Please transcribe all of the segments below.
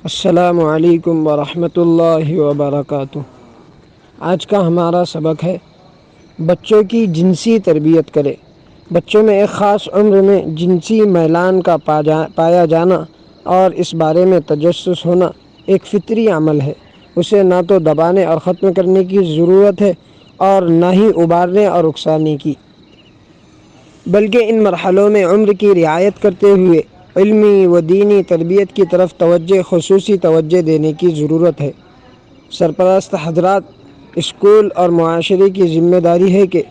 السلام علیکم ورحمۃ اللہ وبرکاتہ۔ آج کا ہمارا سبق ہے بچوں کی جنسی تربیت کرے۔ بچوں میں ایک خاص عمر میں جنسی میلان کا پایا جانا اور اس بارے میں تجسس ہونا ایک فطری عمل ہے۔ اسے نہ تو دبانے اور ختم کرنے کی ضرورت ہے اور نہ ہی ابارنے اور اکسانے کی، بلکہ ان مرحلوں میں عمر کی رعایت کرتے ہوئے علمی و دینی تربیت کی طرف خصوصی توجہ دینے کی ضرورت ہے۔ سرپرست حضرات، اسکول اور معاشرے کی ذمہ داری ہے کہ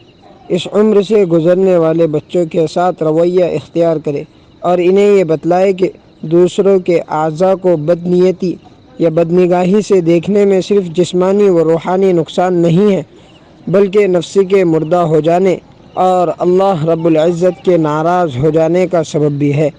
اس عمر سے گزرنے والے بچوں کے ساتھ رویہ اختیار کرے اور انہیں یہ بتلائے کہ دوسروں کے اعضاء کو بدنیتی یا بدنگاہی سے دیکھنے میں صرف جسمانی و روحانی نقصان نہیں ہے، بلکہ نفس کے مردہ ہو جانے اور اللہ رب العزت کے ناراض ہو جانے کا سبب بھی ہے۔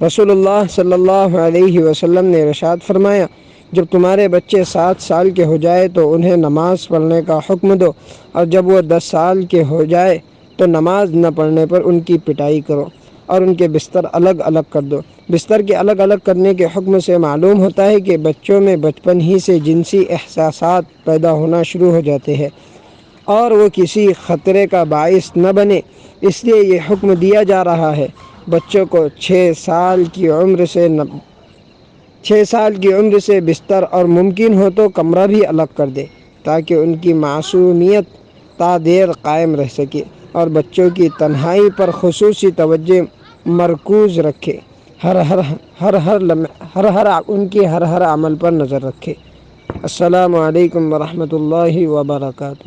رسول اللہ صلی اللہ علیہ وسلم نے ارشاد فرمایا، جب تمہارے بچے 7 سال کے ہو جائے تو انہیں نماز پڑھنے کا حکم دو، اور جب وہ 10 سال کے ہو جائے تو نماز نہ پڑھنے پر ان کی پٹائی کرو اور ان کے بستر الگ الگ کر دو۔ بستر کے الگ الگ کرنے کے حکم سے معلوم ہوتا ہے کہ بچوں میں بچپن ہی سے جنسی احساسات پیدا ہونا شروع ہو جاتے ہیں اور وہ کسی خطرے کا باعث نہ بنے، اس لیے یہ حکم دیا جا رہا ہے بچوں کو 6 سال کی عمر سے بستر اور ممکن ہو تو کمرہ بھی الگ کر دے، تاکہ ان کی معصومیت تا دیر قائم رہ سکے اور بچوں کی تنہائی پر خصوصی توجہ مرکوز رکھے، ان کی ہر عمل پر نظر رکھے۔ السلام علیکم ورحمۃ اللہ وبرکاتہ۔